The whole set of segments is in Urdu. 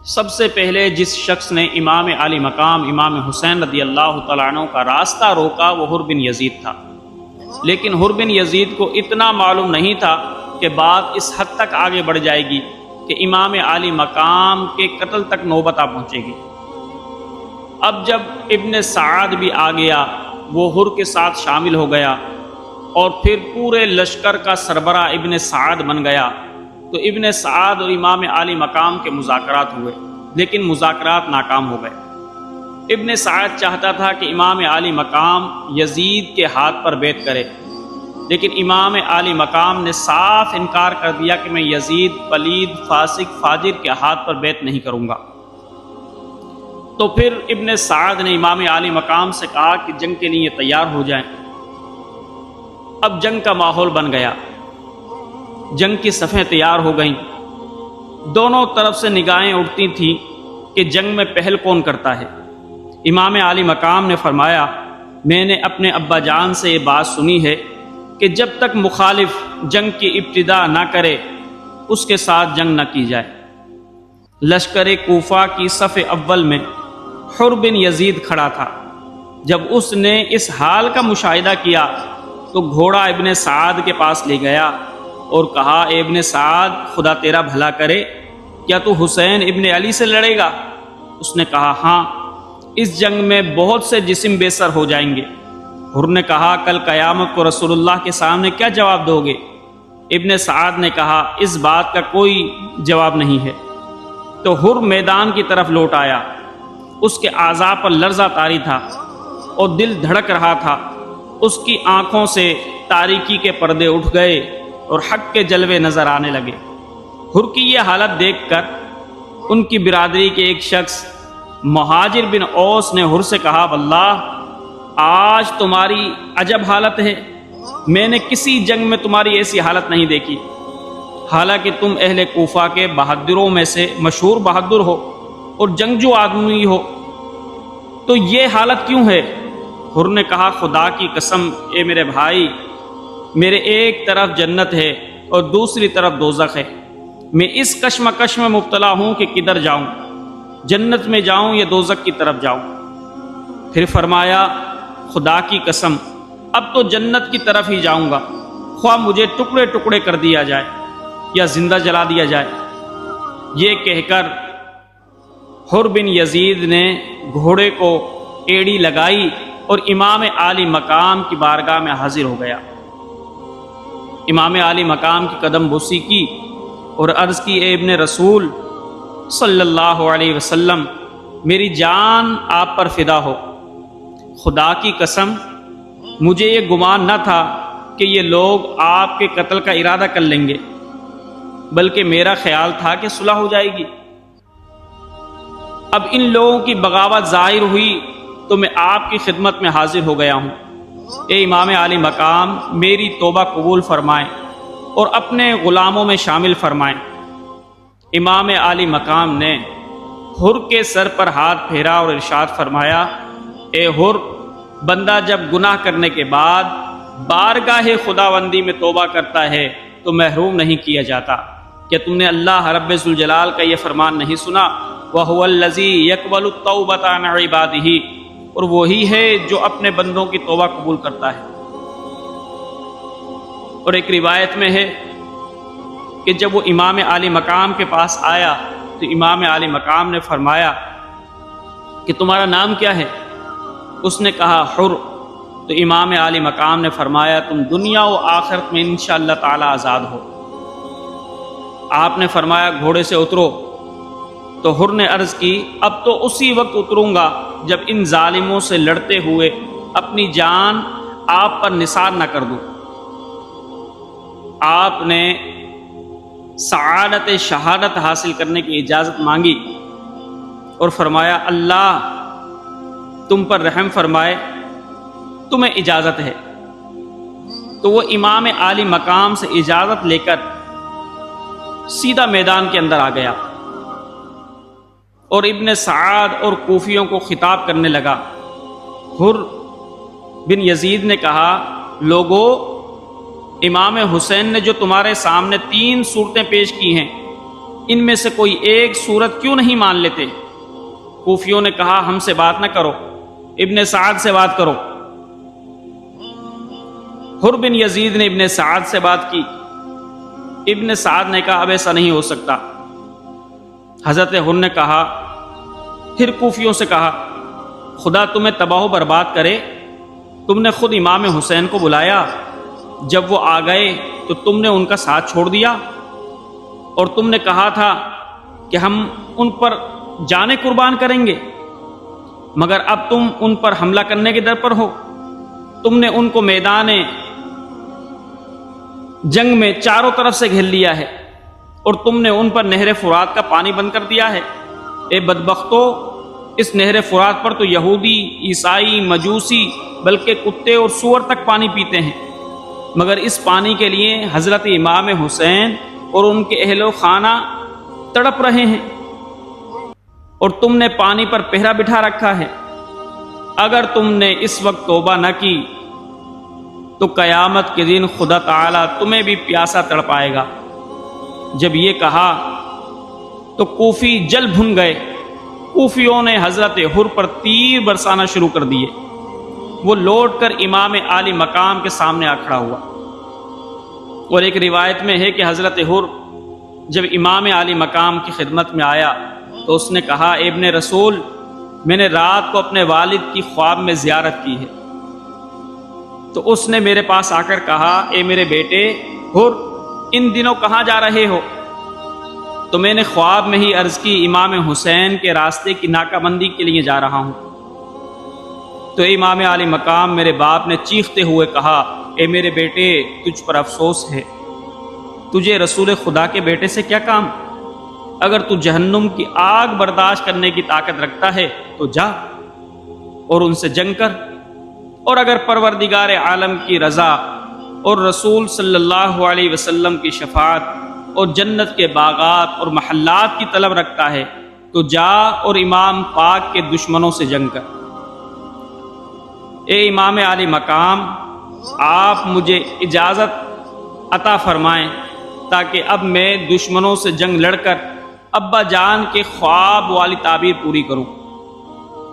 سب سے پہلے جس شخص نے امام علی مقام امام حسین رضی اللہ تعالیٰ عنہ کا راستہ روکا وہ حر بن یزید تھا، لیکن حر بن یزید کو اتنا معلوم نہیں تھا کہ بات اس حد تک آگے بڑھ جائے گی کہ امام علی مقام کے قتل تک نوبت آ پہنچے گی۔ اب جب ابن سعد بھی آ گیا، وہ حر کے ساتھ شامل ہو گیا اور پھر پورے لشکر کا سربراہ ابن سعد بن گیا، تو ابن سعد اور امام علی مقام کے مذاکرات ہوئے، لیکن مذاکرات ناکام ہو گئے۔ ابن سعد چاہتا تھا کہ امام علی مقام یزید کے ہاتھ پر بیعت کرے، لیکن امام علی مقام نے صاف انکار کر دیا کہ میں یزید پلید فاسق فاجر کے ہاتھ پر بیعت نہیں کروں گا۔ تو پھر ابن سعد نے امام علی مقام سے کہا کہ جنگ کے لیے تیار ہو جائیں۔ اب جنگ کا ماحول بن گیا، جنگ کی صفیں تیار ہو گئیں، دونوں طرف سے نگاہیں اٹھتی تھیں کہ جنگ میں پہل کون کرتا ہے۔ امام علی مقام نے فرمایا، میں نے اپنے ابا جان سے یہ بات سنی ہے کہ جب تک مخالف جنگ کی ابتدا نہ کرے اس کے ساتھ جنگ نہ کی جائے۔ لشکر کوفہ کی صف اول میں حر بن یزید کھڑا تھا۔ جب اس نے اس حال کا مشاہدہ کیا تو گھوڑا ابن سعد کے پاس لے گیا اور کہا، اے ابن سعد، خدا تیرا بھلا کرے، کیا تو حسین ابن علی سے لڑے گا؟ اس نے کہا، ہاں، اس جنگ میں بہت سے جسم بے سر ہو جائیں گے۔ حر نے کہا، کل قیامت کو رسول اللہ کے سامنے کیا جواب دو گے؟ ابن سعد نے کہا، اس بات کا کوئی جواب نہیں ہے۔ تو حر میدان کی طرف لوٹ آیا، اس کے اعضاء پر لرزہ طاری تھا اور دل دھڑک رہا تھا۔ اس کی آنکھوں سے تاریکی کے پردے اٹھ گئے اور حق کے جلوے نظر آنے لگے۔ حر کی یہ حالت دیکھ کر ان کی برادری کے ایک شخص مہاجر بن اوس نے حر سے کہا، واللہ آج تمہاری عجب حالت ہے، میں نے کسی جنگ میں تمہاری ایسی حالت نہیں دیکھی، حالانکہ تم اہل کوفہ کے بہادروں میں سے مشہور بہادر ہو اور جنگجو آدمی ہو، تو یہ حالت کیوں ہے؟ حر نے کہا، خدا کی قسم اے میرے بھائی، میرے ایک طرف جنت ہے اور دوسری طرف دوزخ ہے، میں اس کشمکش میں مبتلا ہوں کہ کدھر جاؤں، جنت میں جاؤں یا دوزخ کی طرف جاؤں۔ پھر فرمایا، خدا کی قسم اب تو جنت کی طرف ہی جاؤں گا، خواہ مجھے ٹکڑے ٹکڑے کر دیا جائے یا زندہ جلا دیا جائے۔ یہ کہہ کر حر بن یزید نے گھوڑے کو ایڑی لگائی اور امام علی مقام کی بارگاہ میں حاضر ہو گیا۔ امام علی مقام کی قدم بوسی کی اور عرض کی، اے ابن رسول صلی اللہ علیہ وسلم، میری جان آپ پر فدا ہو، خدا کی قسم مجھے یہ گمان نہ تھا کہ یہ لوگ آپ کے قتل کا ارادہ کر لیں گے، بلکہ میرا خیال تھا کہ صلح ہو جائے گی۔ اب ان لوگوں کی بغاوت ظاہر ہوئی تو میں آپ کی خدمت میں حاضر ہو گیا ہوں۔ اے امام علی مقام، میری توبہ قبول فرمائیں اور اپنے غلاموں میں شامل فرمائیں۔ امام علی مقام نے حر کے سر پر ہاتھ پھیرا اور ارشاد فرمایا، اے حر، بندہ جب گناہ کرنے کے بعد بارگاہ خداوندی میں توبہ کرتا ہے تو محروم نہیں کیا جاتا۔ کیا تم نے اللہ رب ذوالجلال کا یہ فرمان نہیں سنا، وَهُوَ الَّذِي يَقْبَلُ التَّوْبَةَ عَنْ عِبَادِهِ، اور وہی ہے جو اپنے بندوں کی توبہ قبول کرتا ہے۔ اور ایک روایت میں ہے کہ جب وہ امام علی مقام کے پاس آیا تو امام علی مقام نے فرمایا کہ تمہارا نام کیا ہے؟ اس نے کہا، حر۔ تو امام علی مقام نے فرمایا، تم دنیا و آخرت میں انشاءاللہ تعالی آزاد ہو۔ آپ نے فرمایا، گھوڑے سے اترو۔ تو حر نے عرض کی، اب تو اسی وقت اتروں گا جب ان ظالموں سے لڑتے ہوئے اپنی جان آپ پر نثار نہ کر دوں۔ آپ نے سعادت شہادت حاصل کرنے کی اجازت مانگی اور فرمایا، اللہ تم پر رحم فرمائے، تمہیں اجازت ہے۔ تو وہ امام علی مقام سے اجازت لے کر سیدھا میدان کے اندر آ گیا اور ابن سعد اور کوفیوں کو خطاب کرنے لگا۔ حر بن یزید نے کہا، لوگو، امام حسین نے جو تمہارے سامنے 3 صورتیں پیش کی ہیں ان میں سے کوئی ایک صورت کیوں نہیں مان لیتے؟ کوفیوں نے کہا ہم سے بات نہ کرو، ابن سعد سے بات کرو۔ حر بن یزید نے ابن سعد سے بات کی۔ ابن سعد نے کہا اب ایسا نہیں ہو سکتا۔ حضرت حر نے کہا، پھر کوفیوں سے کہا خدا تمہیں تباہ و برباد کرے، تم نے خود امام حسین کو بلایا، جب وہ آ گئے تو تم نے ان کا ساتھ چھوڑ دیا، اور تم نے کہا تھا کہ ہم ان پر جانیں قربان کریں گے، مگر اب تم ان پر حملہ کرنے کے در پر ہو۔ تم نے ان کو میدان جنگ میں چاروں طرف سے گھیر لیا ہے، اور تم نے ان پر نہر فرات کا پانی بند کر دیا ہے۔ اے بدبختو، اس نہر فرات پر تو یہودی، عیسائی، مجوسی، بلکہ کتے اور سور تک پانی پیتے ہیں، مگر اس پانی کے لیے حضرت امام حسین اور ان کے اہل و خانہ تڑپ رہے ہیں، اور تم نے پانی پر پہرا بٹھا رکھا ہے۔ اگر تم نے اس وقت توبہ نہ کی تو قیامت کے دن خدا تعالیٰ تمہیں بھی پیاسا تڑپائے گا۔ جب یہ کہا تو کوفی جل بھن گئے۔ کوفیوں نے حضرت حر پر تیر برسانا شروع کر دیے۔ وہ لوٹ کر امام عالی مقام کے سامنے آ کھڑا ہوا، اور ایک روایت میں ہے کہ حضرت حر جب امام عالی مقام کی خدمت میں آیا تو اس نے کہا اے ابن رسول، میں نے رات کو اپنے والد کی خواب میں زیارت کی ہے، تو اس نے میرے پاس آ کر کہا اے میرے بیٹے حر، ان دنوں کہاں جا رہے ہو؟ تو میں نے خواب میں ہی عرض کی امام حسین کے راستے کی ناکہ بندی کے لیے جا رہا ہوں۔ تو امام عالی مقام میرے باپ نے چیختے ہوئے کہا اے میرے بیٹے، تجھ پر افسوس ہے، تجھے رسول خدا کے بیٹے سے کیا کام؟ اگر تو جہنم کی آگ برداشت کرنے کی طاقت رکھتا ہے تو جا اور ان سے جنگ کر، اور اگر پروردگار عالم کی رضا اور رسول صلی اللہ علیہ وسلم کی شفاعت اور جنت کے باغات اور محلات کی طلب رکھتا ہے تو جا اور امام پاک کے دشمنوں سے جنگ کر۔ اے امام عالی مقام، آپ مجھے اجازت عطا فرمائیں تاکہ اب میں دشمنوں سے جنگ لڑ کر ابا جان کے خواب والی تعبیر پوری کروں۔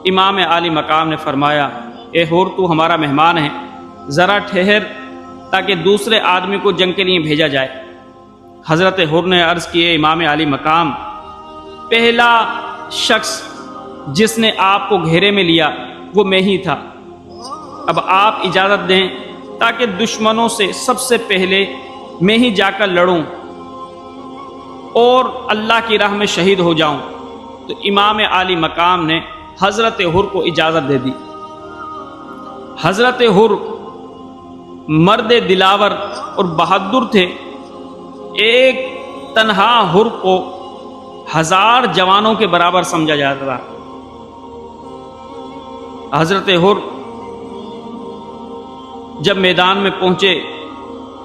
امام عالی مقام نے فرمایا اے حر، تو ہمارا مہمان ہے، ذرا ٹھہر تاکہ دوسرے آدمی کو جنگ کے لیے بھیجا جائے۔ حضرت حر نے عرض کیے امام عالی مقام، پہلا شخص جس نے آپ کو گھیرے میں لیا وہ میں ہی تھا، اب آپ اجازت دیں تاکہ دشمنوں سے سب سے پہلے میں ہی جا کر لڑوں اور اللہ کی راہ میں شہید ہو جاؤں۔ تو امام عالی مقام نے حضرت حر کو اجازت دے دی۔ حضرت حر مرد دلاور اور بہادر تھے۔ ایک تنہا حر کو 1000 جوانوں کے برابر سمجھا جاتا تھا۔ حضرت حر جب میدان میں پہنچے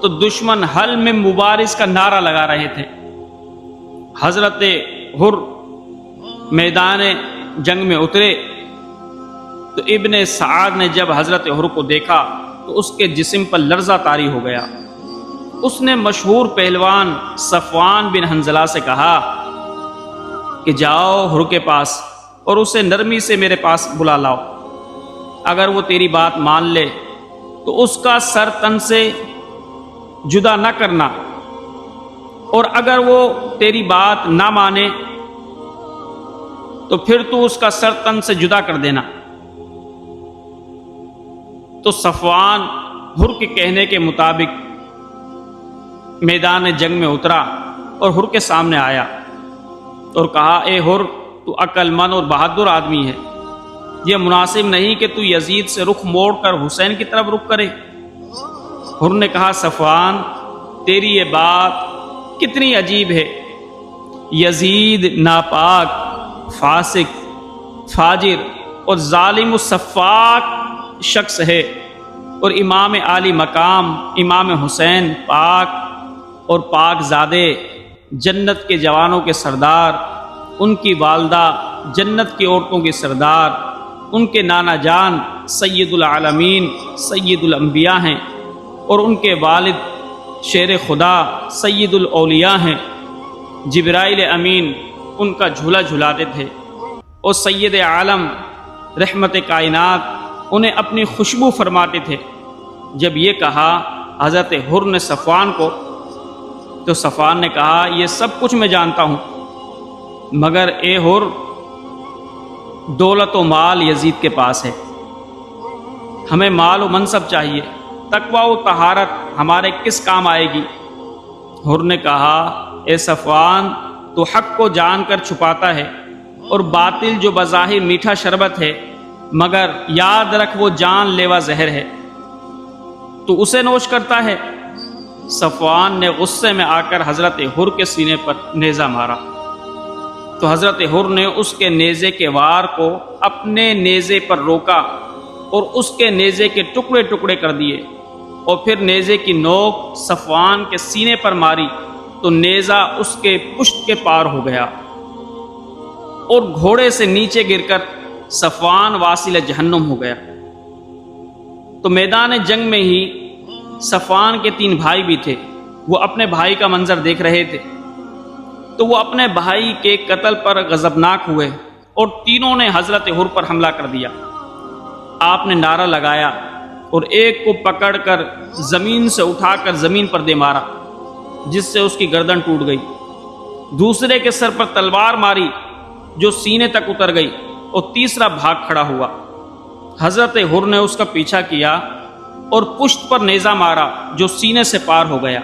تو دشمن حل میں مبارز کا نعرہ لگا رہے تھے۔ حضرت حر میدان جنگ میں اترے تو ابن سعد نے جب حضرت حر کو دیکھا تو اس کے جسم پر لرزہ طاری ہو گیا۔ اس نے مشہور پہلوان صفوان بن حنظلہ سے کہا کہ جاؤ حر کے پاس اور اسے نرمی سے میرے پاس بلا لاؤ، اگر وہ تیری بات مان لے تو اس کا سر تن سے جدا نہ کرنا، اور اگر وہ تیری بات نہ مانے تو پھر تو اس کا سر تن سے جدا کر دینا۔ تو صفوان حر کے کہنے کے مطابق میدان جنگ میں اترا اور حر کے سامنے آیا اور کہا اے حر، تو عقل مند اور بہادر آدمی ہے، یہ مناسب نہیں کہ تو یزید سے رخ موڑ کر حسین کی طرف رخ کرے۔ حر نے کہا صفوان، تیری یہ بات کتنی عجیب ہے، یزید ناپاک، فاسق، فاجر اور ظالم و سفاک شخص ہے، اور امام عالی مقام امام حسین پاک اور پاک زادے، جنت کے جوانوں کے سردار، ان کی والدہ جنت کی عورتوں کے سردار، ان کے نانا جان سید العالمین سید الانبیاء ہیں، اور ان کے والد شیر خدا سید الاولیاء ہیں، جبرائیل امین ان کا جھولا جھلاتے تھے، اور سید عالم رحمت کائنات انہیں اپنی خوشبو فرماتے تھے۔ جب یہ کہا حضرت حر نے صفوان کو، تو صفوان نے کہا یہ سب کچھ میں جانتا ہوں، مگر اے حر، دولت و مال یزید کے پاس ہے، ہمیں مال و منصب چاہیے، تقوی و طہارت ہمارے کس کام آئے گی؟ حر نے کہا اے صفوان، تو حق کو جان کر چھپاتا ہے، اور باطل جو بظاہر میٹھا شربت ہے مگر یاد رکھ وہ جان لیوا زہر ہے، تو اسے نوش کرتا ہے۔ صفوان نے غصے میں آ کر حضرت حر کے سینے پر نیزہ مارا، تو حضرت حر نے اس کے نیزے کے وار کو اپنے نیزے پر روکا اور اس کے نیزے کے ٹکڑے ٹکڑے کر دیے، اور پھر نیزے کی نوک صفوان کے سینے پر ماری تو نیزہ اس کے پشت کے پار ہو گیا، اور گھوڑے سے نیچے گر کر صفوان واصل جہنم ہو گیا۔ تو میدان جنگ میں ہی صفوان کے 3 بھائی بھی تھے، وہ اپنے بھائی کا منظر دیکھ رہے تھے، تو وہ اپنے بھائی کے قتل پر غضبناک ہوئے اور تینوں نے حضرت حر پر حملہ کر دیا۔ آپ نے نعرہ لگایا اور ایک کو پکڑ کر زمین سے اٹھا کر زمین پر دے مارا، جس سے اس کی گردن ٹوٹ گئی، دوسرے کے سر پر تلوار ماری جو سینے تک اتر گئی، اور تیسرا بھاگ کھڑا ہوا۔ حضرت حر نے اس کا پیچھا کیا اور پشت پر نیزہ مارا جو سینے سے پار ہو گیا۔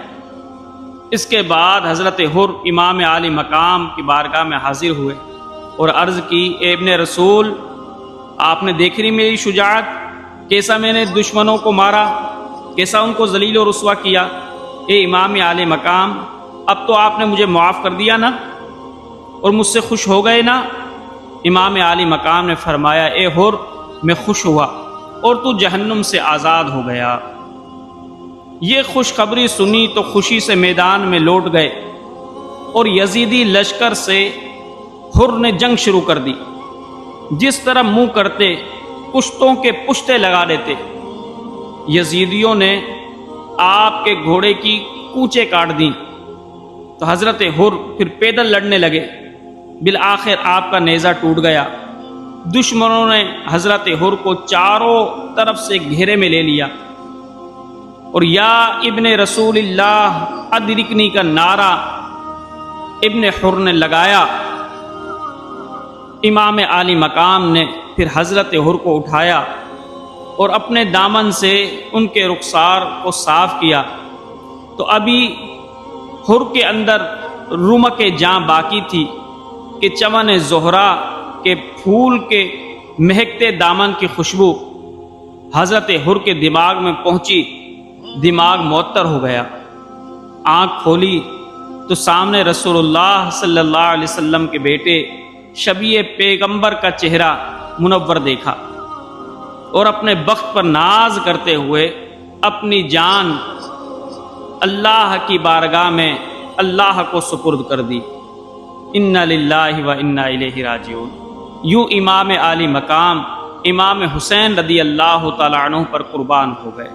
اس کے بعد حضرت حر امام عالی مقام کی بارگاہ میں حاضر ہوئے اور عرض کی اے ابن رسول، آپ نے دیکھ لی میری شجاعت، کیسا میں نے دشمنوں کو مارا، کیسا ان کو ذلیل و رسوا کیا۔ اے امام عالی مقام، اب تو آپ نے مجھے معاف کر دیا نا، اور مجھ سے خوش ہو گئے نا؟ امام عالی مقام نے فرمایا اے حر، میں خوش ہوا اور تو جہنم سے آزاد ہو گیا۔ یہ خوشخبری سنی تو خوشی سے میدان میں لوٹ گئے، اور یزیدی لشکر سے حر نے جنگ شروع کر دی۔ جس طرح منہ کرتے پشتوں کے پشتے لگا دیتے۔ یزیدیوں نے آپ کے گھوڑے کی کوچے کاٹ دیں، تو حضرت حر پھر پیدل لڑنے لگے، بالآخر آپ کا نیزہ ٹوٹ گیا۔ دشمنوں نے حضرت حر کو چاروں طرف سے گھیرے میں لے لیا، اور یا ابن رسول اللہ ادرکنی کا نعرہ ابن حر نے لگایا۔ امام عالی مقام نے پھر حضرت حر کو اٹھایا اور اپنے دامن سے ان کے رخسار کو صاف کیا، تو ابھی حر کے اندر رمق جاں باقی تھی کہ چمن زہرا کے پھول کے مہکتے دامن کی خوشبو حضرت حر کے دماغ میں پہنچی، دماغ معطر ہو گیا۔ آنکھ کھولی تو سامنے رسول اللہ صلی اللہ علیہ وسلم کے بیٹے شبیہ پیغمبر کا چہرہ منور دیکھا، اور اپنے بخت پر ناز کرتے ہوئے اپنی جان اللہ کی بارگاہ میں اللہ کو سپرد کر دی۔ انا للہ و انا الیہ راجعون۔ یوں امام عالی مقام امام حسین رضی اللہ تعالیٰ عنہ پر قربان ہو گئے۔